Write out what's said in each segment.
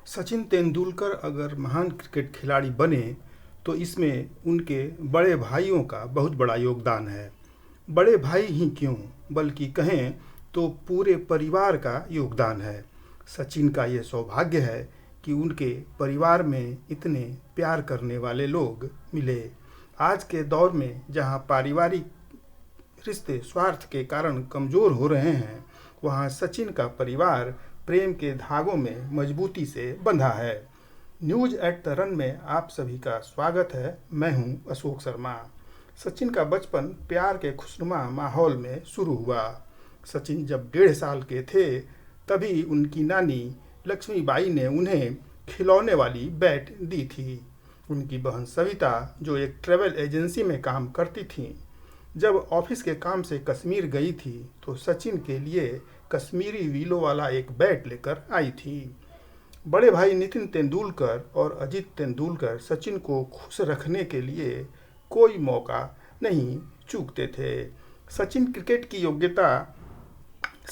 सचिन तेंदुलकर अगर महान क्रिकेट खिलाड़ी बने तो इसमें उनके बड़े भाइयों का बहुत बड़ा योगदान है। बड़े भाई ही क्यों बल्कि कहें तो पूरे परिवार का योगदान है। सचिन का ये सौभाग्य है कि उनके परिवार में इतने प्यार करने वाले लोग मिले। आज के दौर में जहाँ पारिवारिक रिश्ते स्वार्थ के कारण कमज़ोर हो रहे हैं, वहाँ सचिन का परिवार प्रेम के धागों में मजबूती से बंधा है। न्यूज़ एट द रन में आप सभी का स्वागत है। मैं हूं अशोक शर्मा। सचिन का बचपन प्यार के खुशनुमा माहौल में शुरू हुआ। सचिन जब 1.5 साल के थे तभी उनकी नानी लक्ष्मीबाई ने उन्हें खिलौने वाली बैट दी थी। उनकी बहन सविता, जो एक ट्रैवल एजेंसी में काम करती थी, जब ऑफिस के काम से कश्मीर गई थी तो सचिन के लिए कश्मीरी व्हीलों वाला एक बैट लेकर आई थी। बड़े भाई नितिन तेंदुलकर और अजित तेंदुलकर सचिन को खुश रखने के लिए कोई मौका नहीं चूकते थे। सचिन क्रिकेट की योग्यता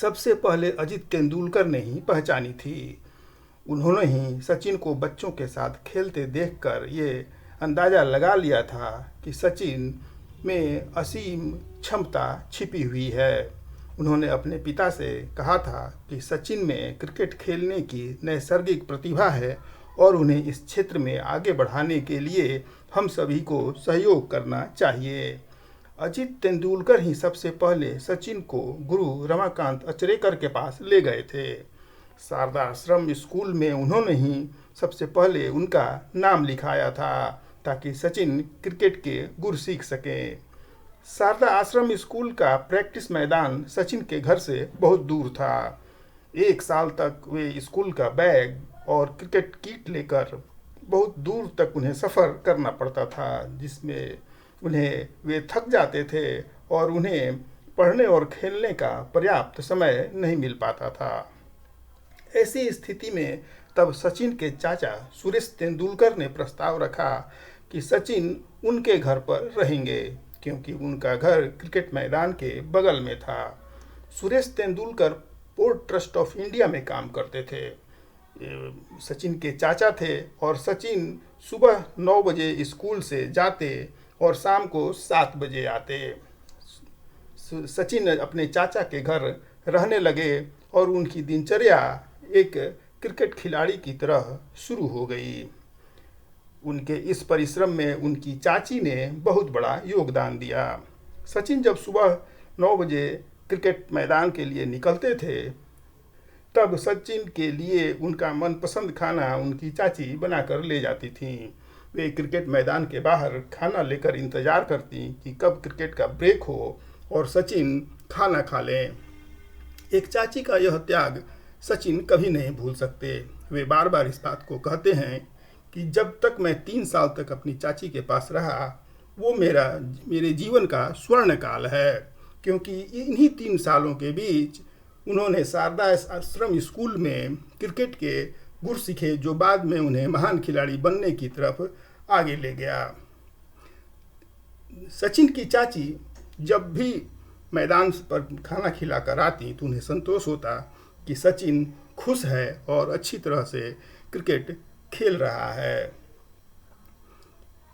सबसे पहले अजित तेंदुलकर ने ही पहचानी थी। उन्होंने ही सचिन को बच्चों के साथ खेलते देखकर ये अंदाज़ा लगा लिया था कि सचिन में असीम क्षमता छिपी हुई है। उन्होंने अपने पिता से कहा था कि सचिन में क्रिकेट खेलने की नैसर्गिक प्रतिभा है और उन्हें इस क्षेत्र में आगे बढ़ाने के लिए हम सभी को सहयोग करना चाहिए। अजित तेंदुलकर ही सबसे पहले सचिन को गुरु रमाकांत अचरेकर के पास ले गए थे। शारदा आश्रम स्कूल में उन्होंने ही सबसे पहले उनका नाम लिखाया था ताकि सचिन क्रिकेट के गुर सीख सकें। शारदा आश्रम स्कूल का प्रैक्टिस मैदान सचिन के घर से बहुत दूर था। 1 साल तक वे स्कूल का बैग और क्रिकेट किट लेकर बहुत दूर तक उन्हें सफ़र करना पड़ता था, जिसमें उन्हें वे थक जाते थे और उन्हें पढ़ने और खेलने का पर्याप्त समय नहीं मिल पाता था। ऐसी स्थिति में तब सचिन के चाचा सुरेश तेंदुलकर ने प्रस्ताव रखा कि सचिन उनके घर पर रहेंगे, क्योंकि उनका घर क्रिकेट मैदान के बगल में था। Suresh Tendulkar port trust of India में काम करते थे। सचिन के चाचा थे और सचिन सुबह 9 बजे स्कूल से जाते और शाम को 7 बजे आते। सचिन अपने चाचा के घर रहने लगे और उनकी दिनचर्या एक क्रिकेट खिलाड़ी की तरह शुरू हो गई। उनके इस परिश्रम में उनकी चाची ने बहुत बड़ा योगदान दिया। सचिन जब सुबह 9 बजे क्रिकेट मैदान के लिए निकलते थे तब सचिन के लिए उनका मनपसंद खाना उनकी चाची बनाकर ले जाती थीं। वे क्रिकेट मैदान के बाहर खाना लेकर इंतज़ार करती कि कब क्रिकेट का ब्रेक हो और सचिन खाना खा लें। एक चाची का यह त्याग सचिन कभी नहीं भूल सकते। वे बार बार इस बात को कहते हैं कि जब तक मैं 3 साल तक अपनी चाची के पास रहा वो मेरे जीवन का स्वर्ण काल है, क्योंकि इन्हीं 3 सालों के बीच उन्होंने शारदा आश्रम स्कूल में क्रिकेट के गुर सीखे, जो बाद में उन्हें महान खिलाड़ी बनने की तरफ आगे ले गया। सचिन की चाची जब भी मैदान पर खाना खिलाकर आती तो उन्हें संतोष होता कि सचिन खुश है और अच्छी तरह से क्रिकेट खेल रहा है।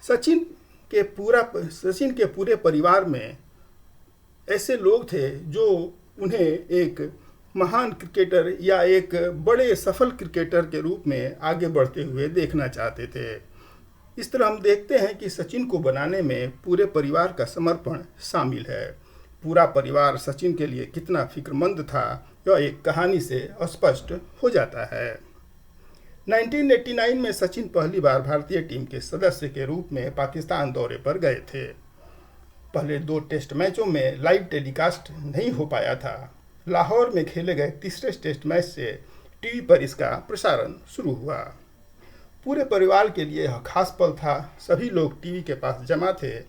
सचिन के पूरे परिवार में ऐसे लोग थे जो उन्हें एक महान क्रिकेटर या एक बड़े सफल क्रिकेटर के रूप में आगे बढ़ते हुए देखना चाहते थे। इस तरह हम देखते हैं कि सचिन को बनाने में पूरे परिवार का समर्पण शामिल है। पूरा परिवार सचिन के लिए कितना फिक्रमंद था यह एक कहानी से स्पष्ट हो जाता है। 1989 में सचिन पहली बार भारतीय टीम के सदस्य के रूप में पाकिस्तान दौरे पर गए थे। पहले 2 टेस्ट मैचों में लाइव टेलीकास्ट नहीं हो पाया था। लाहौर में खेले गए तीसरे टेस्ट मैच से टीवी पर इसका प्रसारण शुरू हुआ। पूरे परिवार के लिए यह खास पल था। सभी लोग टीवी के पास जमा थे।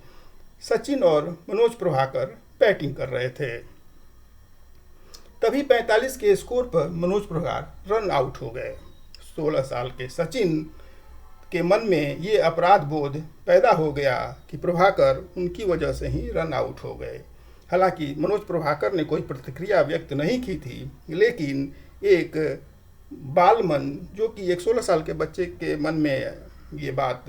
सचिन और मनोज प्रभाकर बैटिंग कर रहे थे। तभी 45 के स्कोर पर मनोज प्रभाकर रन आउट हो गए। 16 साल के सचिन के मन में ये अपराध बोध पैदा हो गया कि प्रभाकर उनकी वजह से ही रन आउट हो गए। हालांकि मनोज प्रभाकर ने कोई प्रतिक्रिया व्यक्त नहीं की थी, लेकिन एक बाल मन, जो कि एक 16 साल के बच्चे के मन में ये बात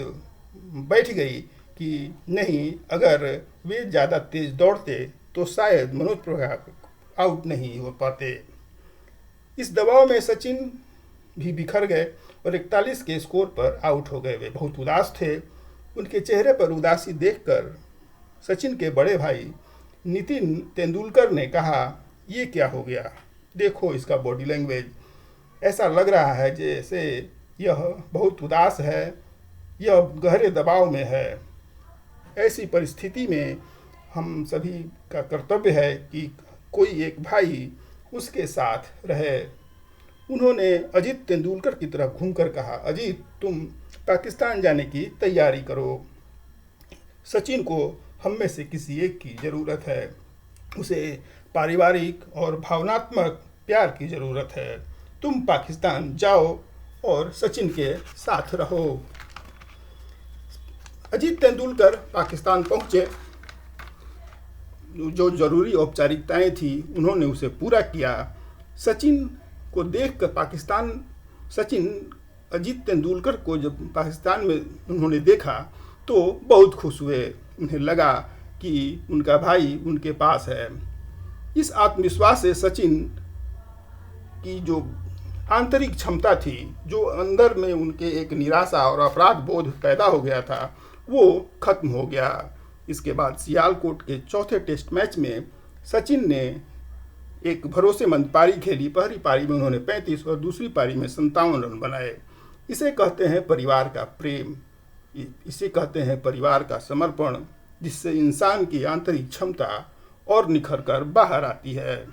बैठ गई कि नहीं, अगर वे ज़्यादा तेज दौड़ते तो शायद मनोज प्रभा आउट नहीं हो पाते। इस दबाव में सचिन भी बिखर गए और 41 के स्कोर पर आउट हो गए। वे बहुत उदास थे। उनके चेहरे पर उदासी देखकर सचिन के बड़े भाई नितिन तेंदुलकर ने कहा, ये क्या हो गया, देखो इसका बॉडी लैंग्वेज, ऐसा लग रहा है जैसे यह बहुत उदास है, यह गहरे दबाव में है। ऐसी परिस्थिति में हम सभी का कर्तव्य है कि कोई एक भाई उसके साथ रहे। उन्होंने अजीत तेंदुलकर की तरफ घूमकर कहा, अजीत, तुम पाकिस्तान जाने की तैयारी करो। सचिन को हम में से किसी एक की ज़रूरत है। उसे पारिवारिक और भावनात्मक प्यार की ज़रूरत है। तुम पाकिस्तान जाओ और सचिन के साथ रहो। अजीत तेंदुलकर पाकिस्तान पहुँचे। जो ज़रूरी औपचारिकताएं थी उन्होंने उसे पूरा किया। सचिन को देखकर सचिन अजीत तेंदुलकर को जब पाकिस्तान में उन्होंने देखा तो बहुत खुश हुए। उन्हें लगा कि उनका भाई उनके पास है। इस आत्मविश्वास से सचिन की जो आंतरिक क्षमता थी, जो अंदर में उनके एक निराशा और अपराध बोध पैदा हो गया था, वो खत्म हो गया। इसके बाद सियालकोट के चौथे टेस्ट मैच में सचिन ने एक भरोसेमंद पारी खेली। पहली पारी में उन्होंने 35 और दूसरी पारी में 57 रन बनाए। इसे कहते हैं परिवार का प्रेम, इसे कहते हैं परिवार का समर्पण, जिससे इंसान की आंतरिक क्षमता और निखर कर बाहर आती है।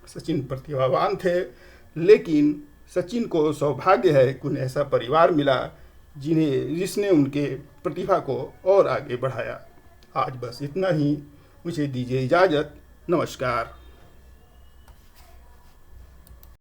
सचिन प्रतिभावान थे, लेकिन सचिन को सौभाग्य है कि उन्हें ऐसा परिवार मिला जिसने उनके प्रतिभा को और आगे बढ़ाया। आज बस इतना ही। मुझे दीजिए इजाज़त। नमस्कार।